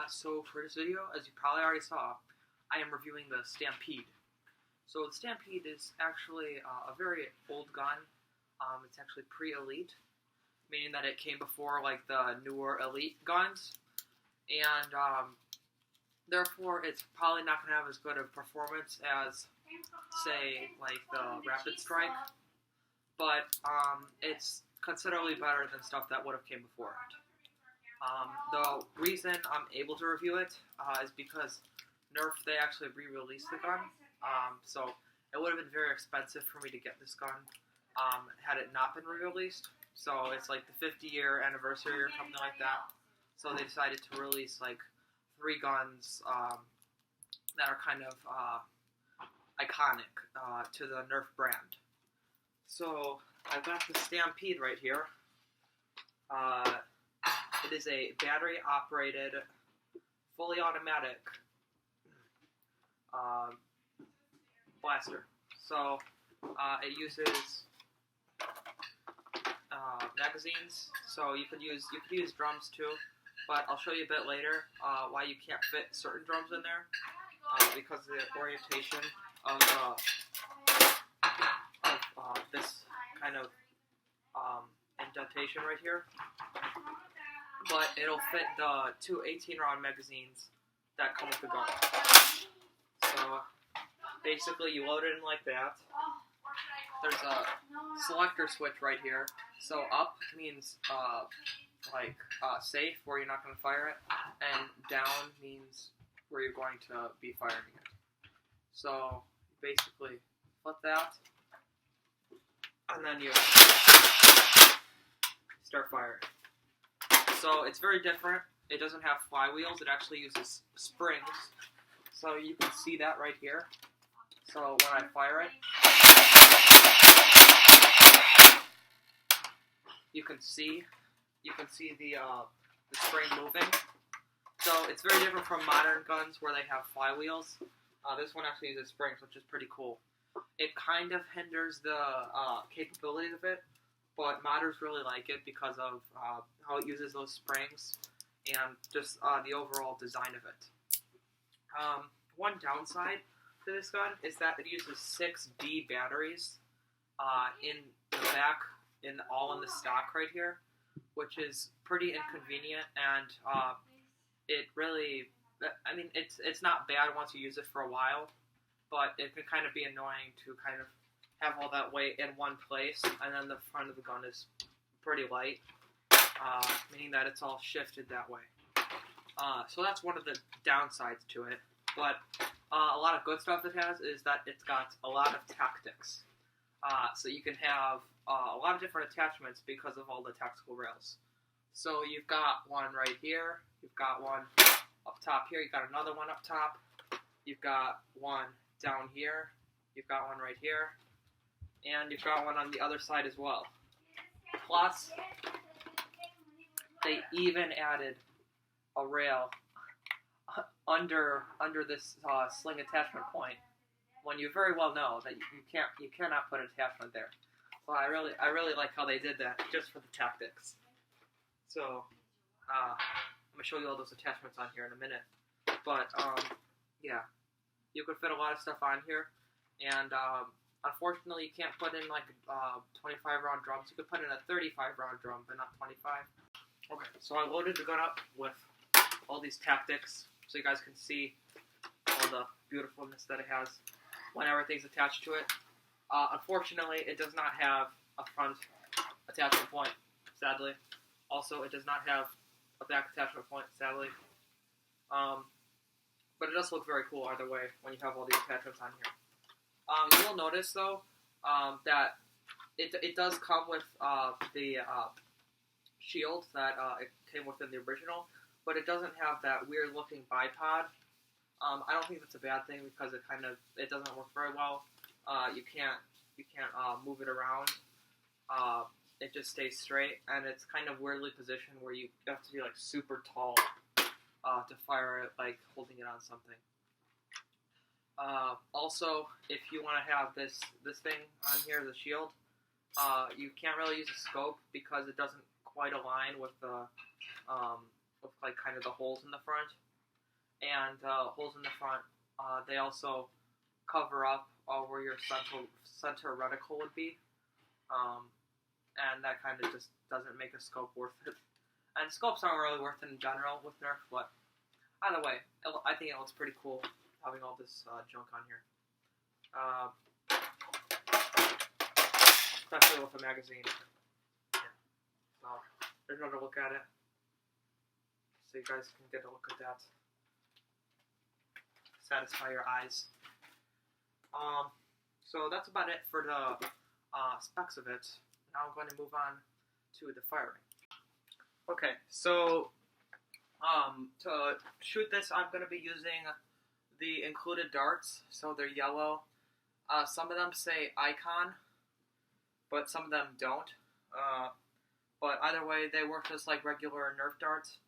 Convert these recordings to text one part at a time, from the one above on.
So for this video, as you probably already saw, I am reviewing the Stampede. So the Stampede is actually a very old gun. It's actually pre-elite, meaning that it came before like the newer elite guns, and therefore it's probably not going to have as good of performance as, say, like the Rapid Strike, but it's considerably better than stuff that would have came before it. The reason I'm able to review it is because Nerf, they actually re-released the gun, so it would have been very expensive for me to get this gun had it not been re-released. So it's like the 50-year anniversary or something like that, so they decided to release like 3 guns that are kind of iconic to the Nerf brand. So I've got the Stampede right here. It is a battery-operated, fully automatic blaster. So it uses magazines. So you could use drums too, but I'll show you a bit later why you can't fit certain drums in there because of the orientation of this kind of indentation right here. But it'll fit the 2 18-round magazines that come with the gun. So basically you load it in like that. There's a selector switch right here. So up means safe, where you're not going to fire it, and down means where you're going to be firing it. So basically flip that, and then you start firing. So it's very different. It doesn't have flywheels. It actually uses springs. So you can see that right here. So when I fire it, you can see the spring moving. So it's very different from modern guns where they have flywheels. This one actually uses springs, which is pretty cool. It kind of hinders the capabilities of it, but modders really like it because of how it uses those springs and just the overall design of it. One downside to this gun is that it uses 6 D batteries in the back, all in the stock right here, which is pretty inconvenient, and it really, I mean, it's not bad once you use it for a while, but it can kind of be annoying to kind of have all that weight in one place, and then the front of the gun is pretty light, meaning that it's all shifted that way. So that's one of the downsides to it, but a lot of good stuff it has is that it's got a lot of tactics. So you can have a lot of different attachments because of all the tactical rails. So you've got one right here, you've got one up top here, you've got another one up top, you've got one down here, you've got one right here, and you've got one on the other side as well. Plus, they even added a rail under this sling attachment point, when you very well know that you cannot put an attachment there. So I really like how they did that just for the tactics. So I'm gonna show you all those attachments on here in a minute. But yeah, you could fit a lot of stuff on here, and unfortunately, you can't put in like 25-round drums. You could put in a 35-round drum, but not 25. Okay, so I loaded the gun up with all these tactics, so you guys can see all the beautifulness that it has when everything's attached to it. Unfortunately, it does not have a front attachment point, sadly. Also, it does not have a back attachment point, sadly. But it does look very cool either way when you have all these attachments on here. You will notice, though, that it does come with the shield that it came with in the original, but it doesn't have that weird-looking bipod. I don't think that's a bad thing because it doesn't work very well. You can't move it around. It just stays straight, and it's kind of weirdly positioned where you have to be like super tall to fire it, like holding it on something. Also, if you want to have this thing on here, the shield, you can't really use a scope because it doesn't quite align with the with like kind of the holes in the front. and holes in the front. They also cover up where your center reticle would be, and that kind of just doesn't make a scope worth it. And scopes aren't really worth it in general with Nerf, but either way, I think it looks pretty cool having all this junk on here. Especially with a magazine. Yeah. So, there's another look at it. So you guys can get a look at that. Satisfy your eyes. So that's about it for the specs of it. Now I'm going to move on to the firing. Okay, so to shoot this, I'm going to be using the included darts. So they're yellow. Some of them say Icon, but some of them don't. But either way, they work just like regular Nerf darts.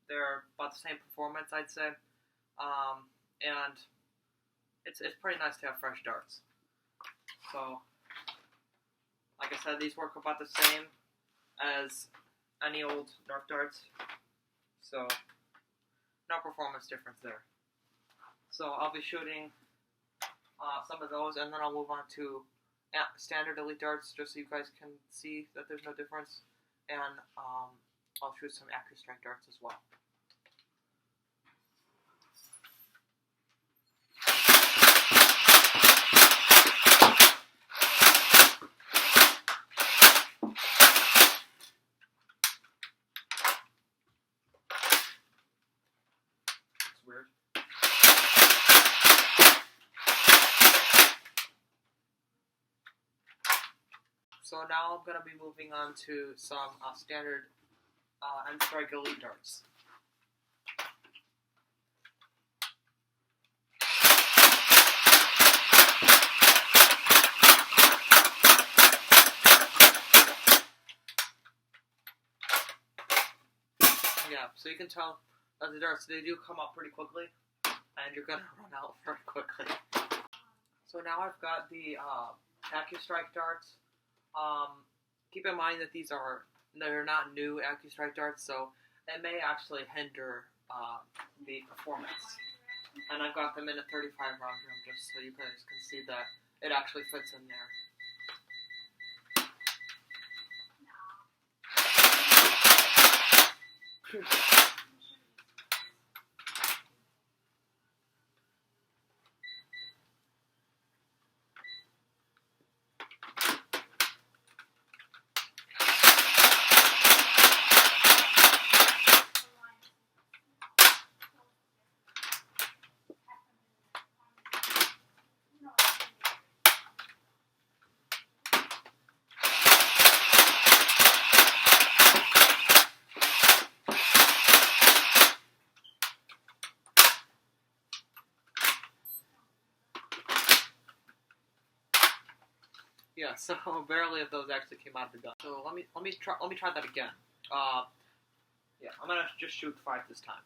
They're about the same performance, I'd say. And it's pretty nice to have fresh darts. So, like I said, these work about the same as any old Nerf darts. So, no performance difference there. So, I'll be shooting some of those, and then I'll move on to standard elite darts, just so you guys can see that there's no difference. And I'll shoot some AccuStrike darts as well. It's weird. So now I'm going to be moving on to some standard N-Strike Elite darts. Yeah, so you can tell that the darts, they do come up pretty quickly, and you're going to run out very quickly. So now I've got the AccuStrike darts. Keep in mind that they're not new AccuStrike darts, so it may actually hinder the performance. And I've got them in a 35 round drum just so you guys can see that it actually fits in there. Yeah, so barely of those actually came out of the gun. So let me try that again. Yeah, I'm gonna just shoot 5 this time.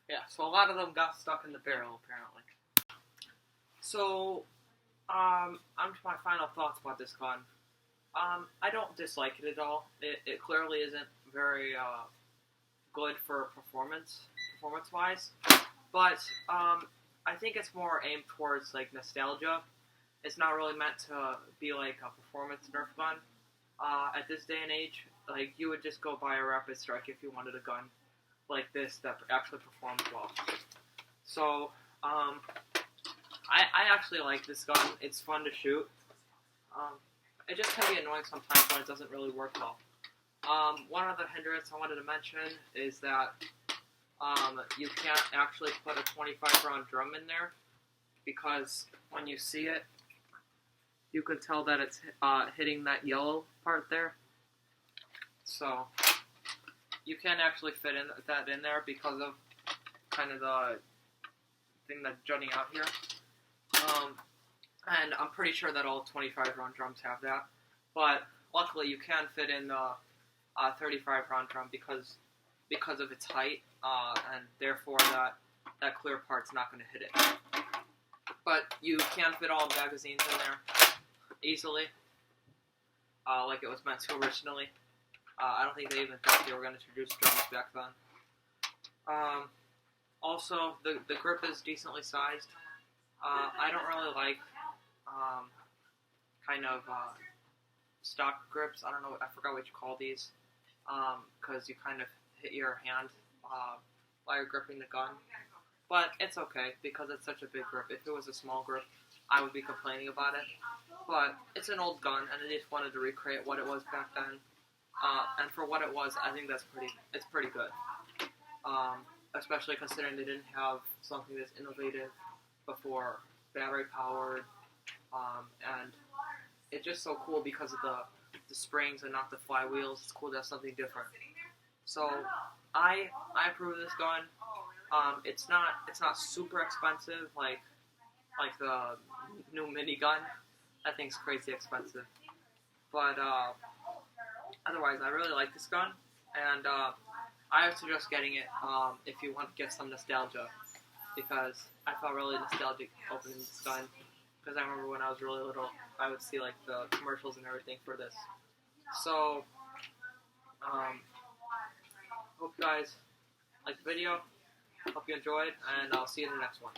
Yeah, so a lot of them got stuck in the barrel, apparently. So, on to my final thoughts about this gun. I don't dislike it at all. It clearly isn't very good for performance-wise. But, I think it's more aimed towards, like, nostalgia. It's not really meant to be, like, a performance Nerf gun. At this day and age, like, you would just go buy a Rapid Strike if you wanted a gun like this that actually performs well. So, I actually like this gun. It's fun to shoot. It just can be annoying sometimes when it doesn't really work well. One other hindrance I wanted to mention is that you can't actually put a 25 round drum in there, because when you see it, you can tell that it's hitting that yellow part there. So you can't actually fit that in there because of kind of the thing that's jutting out here. and I'm pretty sure that all 25 round drums have that. But luckily, you can fit in the 35 round drum because of its height, and therefore that clear part's not going to hit it. But you can fit all magazines in there easily, like it was meant to originally. I don't think they even thought they were going to introduce drums back then. Also, the grip is decently sized. I don't really like kind of stock grips. I don't know. I forgot what you call these, because you kind of hit your hand while you're gripping the gun. But it's okay because it's such a big grip. If it was a small grip, I would be complaining about it. But it's an old gun, and I just wanted to recreate what it was back then. And for what it was, I think it's pretty good. Especially considering they didn't have something that's innovative before, battery powered, and it's just so cool because of the springs and not the flywheels. It's cool to have something different. So I approve of this gun. It's not super expensive like the new minigun. That thing's crazy expensive. But otherwise, I really like this gun, and I would suggest getting it if you want to get some nostalgia, because I felt really nostalgic opening this gun, because I remember when I was really little, I would see like the commercials and everything for this. So, hope you guys liked the video, hope you enjoyed, and I'll see you in the next one.